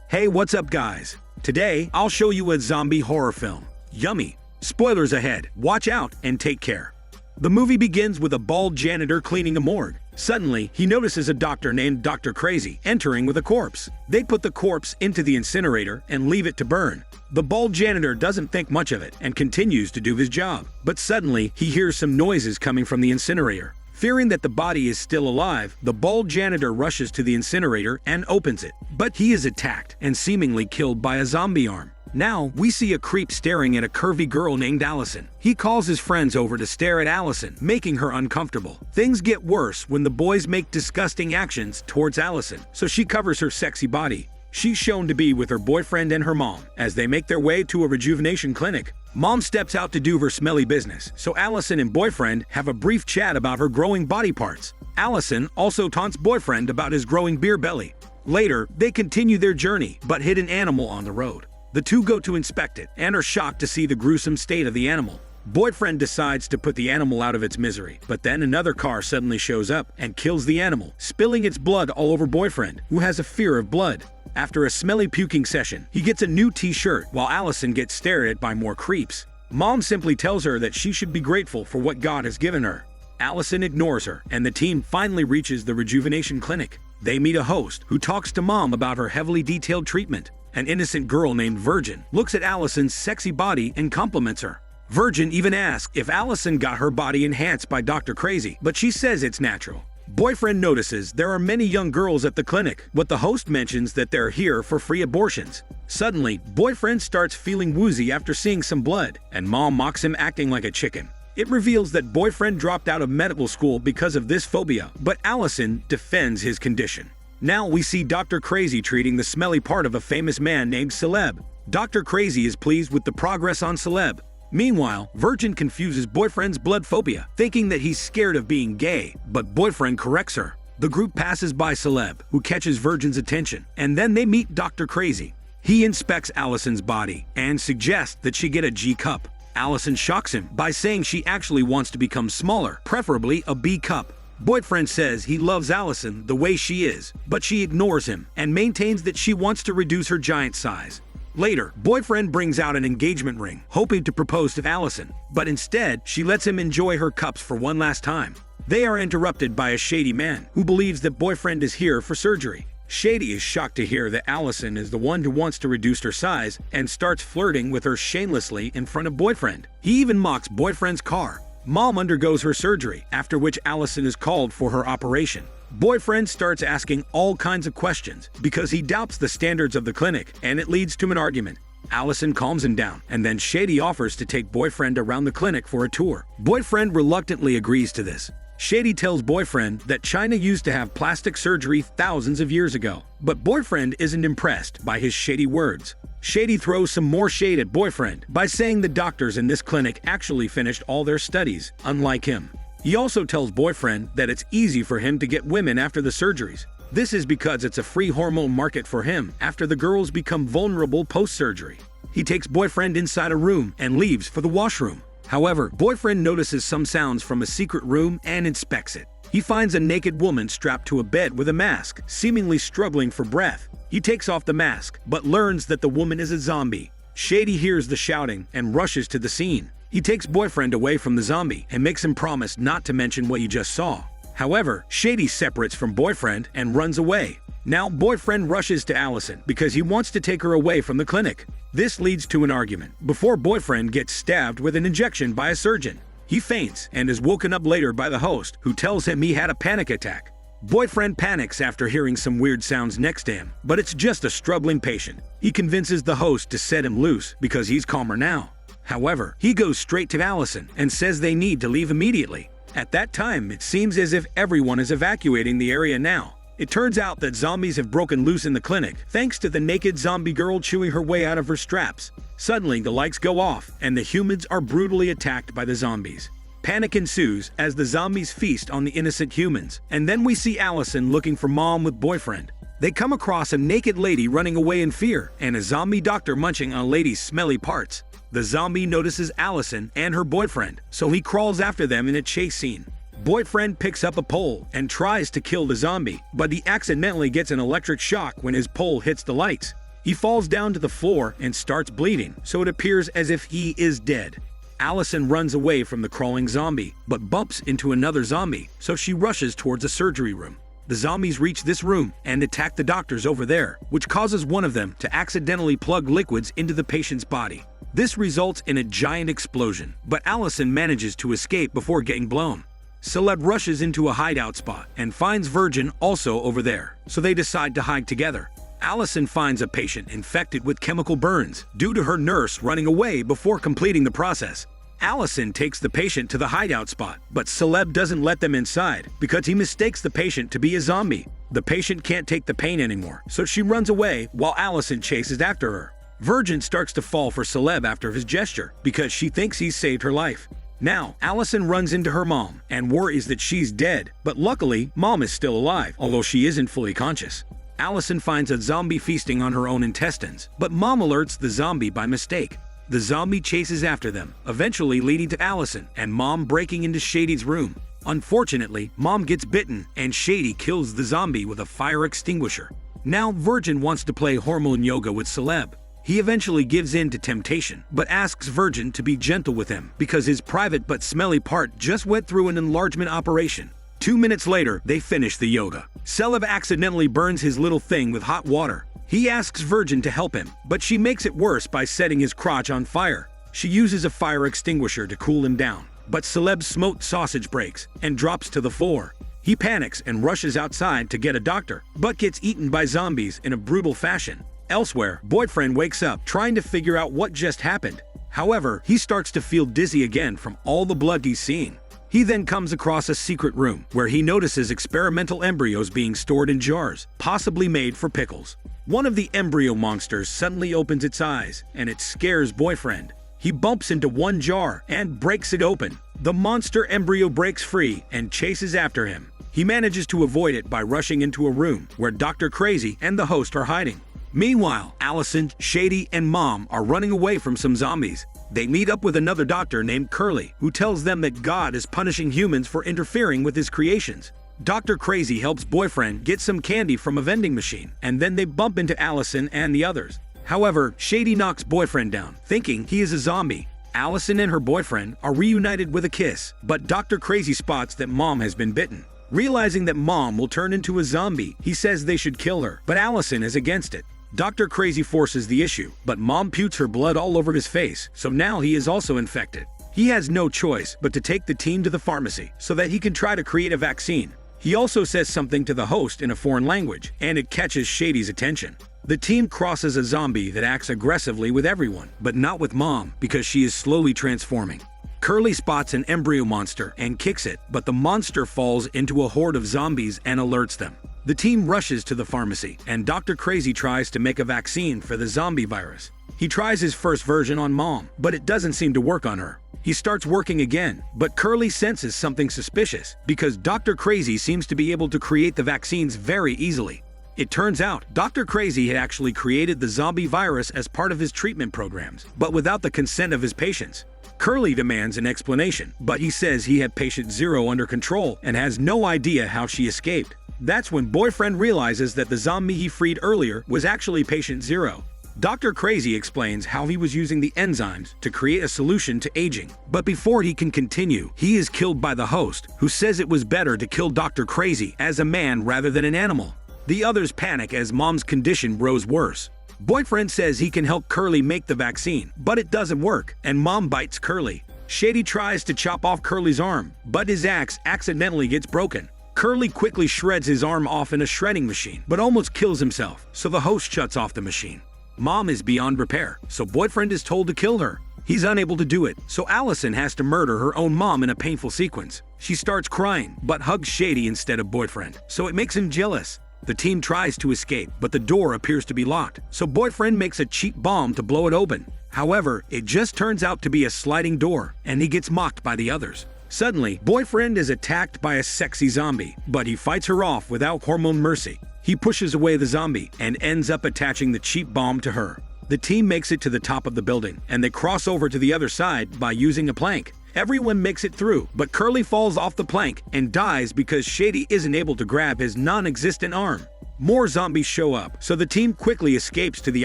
Hey, what's up guys? Today, I'll show you a zombie horror film. Yummy! Spoilers ahead, watch out and take care. The movie begins with a bald janitor cleaning a morgue. Suddenly, he notices a doctor named Dr. Crazy entering with a corpse. They put the corpse into the incinerator and leave it to burn. The bald janitor doesn't think much of it and continues to do his job. But suddenly, he hears some noises coming from the incinerator. Fearing that the body is still alive, the bald janitor rushes to the incinerator and opens it. But he is attacked and seemingly killed by a zombie arm. Now, we see a creep staring at a curvy girl named Allison. He calls his friends over to stare at Allison, making her uncomfortable. Things get worse when the boys make disgusting actions towards Allison, so she covers her sexy body. She's shown to be with her boyfriend and her mom. As they make their way to a rejuvenation clinic, Mom steps out to do her smelly business, so Allison and boyfriend have a brief chat about her growing body parts. Allison also taunts boyfriend about his growing beer belly. Later, they continue their journey, but hit an animal on the road. The two go to inspect it and are shocked to see the gruesome state of the animal. Boyfriend decides to put the animal out of its misery, but then another car suddenly shows up and kills the animal, spilling its blood all over boyfriend, who has a fear of blood. After a smelly puking session, he gets a new t-shirt while Allison gets stared at by more creeps. Mom simply tells her that she should be grateful for what God has given her. Allison ignores her, and the team finally reaches the rejuvenation clinic. They meet a host who talks to Mom about her heavily detailed treatment. An innocent girl named Virgin looks at Allison's sexy body and compliments her. Virgin even asks if Allison got her body enhanced by Dr. Crazy, but she says it's natural. Boyfriend notices there are many young girls at the clinic, but the host mentions that they're here for free abortions. Suddenly, boyfriend starts feeling woozy after seeing some blood, and Mom mocks him acting like a chicken. It reveals that boyfriend dropped out of medical school because of this phobia, but Allison defends his condition. Now we see Dr. Crazy treating the smelly part of a famous man named Celeb. Dr. Crazy is pleased with the progress on Celeb. Meanwhile, Virgin confuses boyfriend's blood phobia, thinking that he's scared of being gay, but boyfriend corrects her. The group passes by Celeb, who catches Virgin's attention, and then they meet Dr. Crazy. He inspects Allison's body and suggests that she get a G cup. Allison shocks him by saying she actually wants to become smaller, preferably a B cup. Boyfriend says he loves Allison the way she is, but she ignores him and maintains that she wants to reduce her giant size. Later, boyfriend brings out an engagement ring, hoping to propose to Allison, but instead, she lets him enjoy her cups for one last time. They are interrupted by a shady man who believes that boyfriend is here for surgery. Shady is shocked to hear that Allison is the one who wants to reduce her size and starts flirting with her shamelessly in front of boyfriend. He even mocks boyfriend's car. Mom undergoes her surgery, after which Allison is called for her operation. Boyfriend starts asking all kinds of questions because he doubts the standards of the clinic, and it leads to an argument. Allison calms him down, and then Shady offers to take boyfriend around the clinic for a tour. Boyfriend reluctantly agrees to this. Shady tells boyfriend that China used to have plastic surgery thousands of years ago, but boyfriend isn't impressed by his shady words. Shady throws some more shade at boyfriend by saying the doctors in this clinic actually finished all their studies, unlike him. He also tells boyfriend that it's easy for him to get women after the surgeries. This is because it's a free hormone market for him after the girls become vulnerable post-surgery. He takes boyfriend inside a room and leaves for the washroom. However, boyfriend notices some sounds from a secret room and inspects it. He finds a naked woman strapped to a bed with a mask, seemingly struggling for breath. He takes off the mask, but learns that the woman is a zombie. Shady hears the shouting and rushes to the scene. He takes boyfriend away from the zombie and makes him promise not to mention what he just saw. However, Shady separates from boyfriend and runs away. Now boyfriend rushes to Allison because he wants to take her away from the clinic. This leads to an argument before boyfriend gets stabbed with an injection by a surgeon. He faints and is woken up later by the host, who tells him he had a panic attack. Boyfriend panics after hearing some weird sounds next to him, but it's just a struggling patient. He convinces the host to set him loose because he's calmer now. However, he goes straight to Allison and says they need to leave immediately. At that time, it seems as if everyone is evacuating the area now. It turns out that zombies have broken loose in the clinic, thanks to the naked zombie girl chewing her way out of her straps. Suddenly, the lights go off, and the humans are brutally attacked by the zombies. Panic ensues as the zombies feast on the innocent humans, and then we see Allison looking for mom with boyfriend. They come across a naked lady running away in fear, and a zombie doctor munching on a lady's smelly parts. The zombie notices Allison and her boyfriend, so he crawls after them in a chase scene. Boyfriend picks up a pole and tries to kill the zombie, but he accidentally gets an electric shock when his pole hits the lights. He falls down to the floor and starts bleeding, so it appears as if he is dead. Allison runs away from the crawling zombie, but bumps into another zombie, so she rushes towards a surgery room. The zombies reach this room and attack the doctors over there, which causes one of them to accidentally plug liquids into the patient's body. This results in a giant explosion, but Allison manages to escape before getting blown. Celeb rushes into a hideout spot and finds Virgin also over there, so they decide to hide together. Allison finds a patient infected with chemical burns due to her nurse running away before completing the process. Allison takes the patient to the hideout spot, but Celeb doesn't let them inside because he mistakes the patient to be a zombie. The patient can't take the pain anymore, so she runs away while Allison chases after her. Virgin starts to fall for Celeb after his gesture because she thinks he's saved her life. Now, Allison runs into her mom and worries that she's dead, but luckily, Mom is still alive, although she isn't fully conscious. Allison finds a zombie feasting on her own intestines, but Mom alerts the zombie by mistake. The zombie chases after them, eventually leading to Allison and Mom breaking into Shady's room. Unfortunately, Mom gets bitten and Shady kills the zombie with a fire extinguisher. Now, Virgin wants to play hormone yoga with Celeb. He eventually gives in to temptation, but asks Virgin to be gentle with him because his private but smelly part just went through an enlargement operation. 2 minutes later, they finish the yoga. Celeb accidentally burns his little thing with hot water. He asks Virgin to help him, but she makes it worse by setting his crotch on fire. She uses a fire extinguisher to cool him down, but Celeb's smoked sausage breaks and drops to the floor. He panics and rushes outside to get a doctor, but gets eaten by zombies in a brutal fashion. Elsewhere, Boyfriend wakes up trying to figure out what just happened. However, he starts to feel dizzy again from all the blood he's seeing. He then comes across a secret room where he notices experimental embryos being stored in jars, possibly made for pickles. One of the embryo monsters suddenly opens its eyes, and it scares Boyfriend. He bumps into one jar and breaks it open. The monster embryo breaks free and chases after him. He manages to avoid it by rushing into a room where Dr. Crazy and the host are hiding. Meanwhile, Allison, Shady, and Mom are running away from some zombies. They meet up with another doctor named Curly, who tells them that God is punishing humans for interfering with his creations. Dr. Crazy helps Boyfriend get some candy from a vending machine, and then they bump into Allison and the others. However, Shady knocks Boyfriend down, thinking he is a zombie. Allison and her boyfriend are reunited with a kiss, but Dr. Crazy spots that Mom has been bitten. Realizing that Mom will turn into a zombie, he says they should kill her, but Allison is against it. Dr. Crazy forces the issue, but Mom pukes her blood all over his face, so now he is also infected. He has no choice but to take the team to the pharmacy so that he can try to create a vaccine. He also says something to the host in a foreign language, and it catches Shady's attention. The team crosses a zombie that acts aggressively with everyone, but not with Mom because she is slowly transforming. Curly spots an embryo monster and kicks it, but the monster falls into a horde of zombies and alerts them. The team rushes to the pharmacy, and Dr. Crazy tries to make a vaccine for the zombie virus. He tries his first version on Mom, but it doesn't seem to work on her. He starts working again, but Curly senses something suspicious because Dr. Crazy seems to be able to create the vaccines very easily. It turns out, Dr. Crazy had actually created the zombie virus as part of his treatment programs, but without the consent of his patients. Curly demands an explanation, but he says he had patient Zero under control and has no idea how she escaped. That's when Boyfriend realizes that the zombie he freed earlier was actually patient Zero. Dr. Crazy explains how he was using the enzymes to create a solution to aging. But before he can continue, he is killed by the host, who says it was better to kill Dr. Crazy as a man rather than an animal. The others panic as Mom's condition grows worse. Boyfriend says he can help Curly make the vaccine, but it doesn't work, and Mom bites Curly. Shady tries to chop off Curly's arm, but his axe accidentally gets broken. Curly quickly shreds his arm off in a shredding machine, but almost kills himself, so the host shuts off the machine. Mom is beyond repair, so Boyfriend is told to kill her. He's unable to do it, so Allison has to murder her own mom in a painful sequence. She starts crying, but hugs Shady instead of Boyfriend, so it makes him jealous. The team tries to escape, but the door appears to be locked, so Boyfriend makes a cheap bomb to blow it open. However, it just turns out to be a sliding door, and he gets mocked by the others. Suddenly, Boyfriend is attacked by a sexy zombie, but he fights her off without hormone mercy. He pushes away the zombie and ends up attaching the cheap bomb to her. The team makes it to the top of the building, and they cross over to the other side by using a plank. Everyone makes it through, but Curly falls off the plank and dies because Shady isn't able to grab his non-existent arm. More zombies show up, so the team quickly escapes to the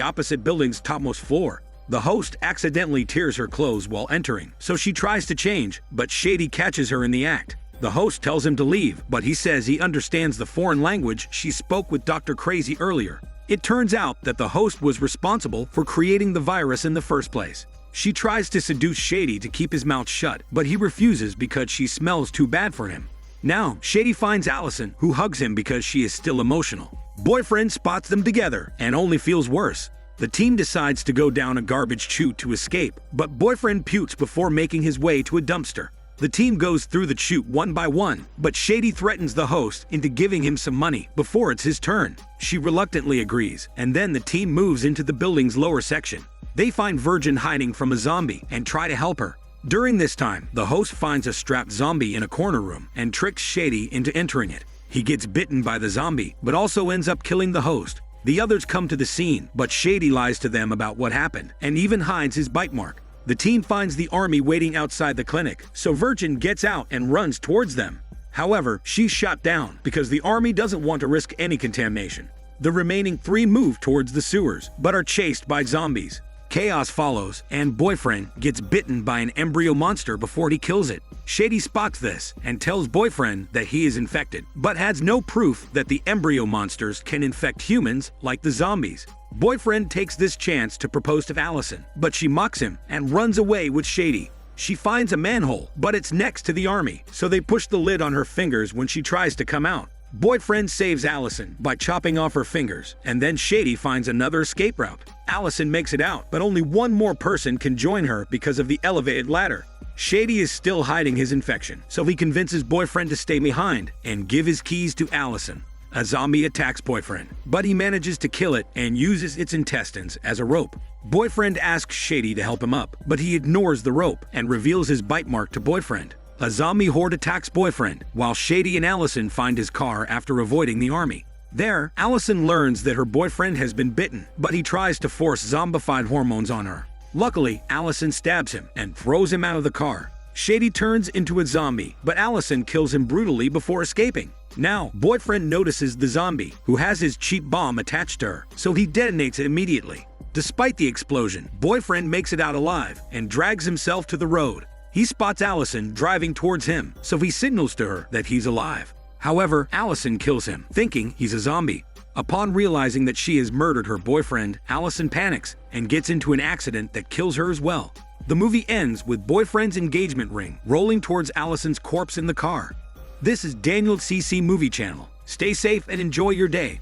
opposite building's topmost floor. The host accidentally tears her clothes while entering, so she tries to change, but Shady catches her in the act. The host tells him to leave, but he says he understands the foreign language she spoke with Dr. Crazy earlier. It turns out that the host was responsible for creating the virus in the first place. She tries to seduce Shady to keep his mouth shut, but he refuses because she smells too bad for him. Now, Shady finds Allison, who hugs him because she is still emotional. Boyfriend spots them together and only feels worse. The team decides to go down a garbage chute to escape, but Boyfriend pukes before making his way to a dumpster. The team goes through the chute one by one, but Shady threatens the host into giving him some money before it's his turn. She reluctantly agrees, and then the team moves into the building's lower section. They find Virgin hiding from a zombie and try to help her. During this time, the host finds a strapped zombie in a corner room and tricks Shady into entering it. He gets bitten by the zombie, but also ends up killing the host. The others come to the scene, but Shady lies to them about what happened and even hides his bite mark. The team finds the army waiting outside the clinic, so Virgin gets out and runs towards them. However, she's shot down because the army doesn't want to risk any contamination. The remaining 3 move towards the sewers, but are chased by zombies. Chaos follows, and Boyfriend gets bitten by an embryo monster before he kills it. Shady spots this and tells Boyfriend that he is infected, but has no proof that the embryo monsters can infect humans like the zombies. Boyfriend takes this chance to propose to Allison, but she mocks him and runs away with Shady. She finds a manhole, but it's next to the army, so they push the lid on her fingers when she tries to come out. Boyfriend saves Allison by chopping off her fingers, and then Shady finds another escape route. Allison makes it out, but only one more person can join her because of the elevated ladder. Shady is still hiding his infection, so he convinces Boyfriend to stay behind and give his keys to Allison. A zombie attacks Boyfriend, but he manages to kill it and uses its intestines as a rope. Boyfriend asks Shady to help him up, but he ignores the rope and reveals his bite mark to Boyfriend. A zombie horde attacks Boyfriend, while Shady and Allison find his car after avoiding the army. There, Allison learns that her boyfriend has been bitten, but he tries to force zombified hormones on her. Luckily, Allison stabs him and throws him out of the car. Shady turns into a zombie, but Allison kills him brutally before escaping. Now, Boyfriend notices the zombie, who has his cheap bomb attached to her, so he detonates it immediately. Despite the explosion, Boyfriend makes it out alive and drags himself to the road. He spots Allison driving towards him, so he signals to her that he's alive. However, Allison kills him, thinking he's a zombie. Upon realizing that she has murdered her boyfriend, Allison panics and gets into an accident that kills her as well. The movie ends with Boyfriend's engagement ring rolling towards Allison's corpse in the car. This is Daniel CC Movie Channel. Stay safe and enjoy your day.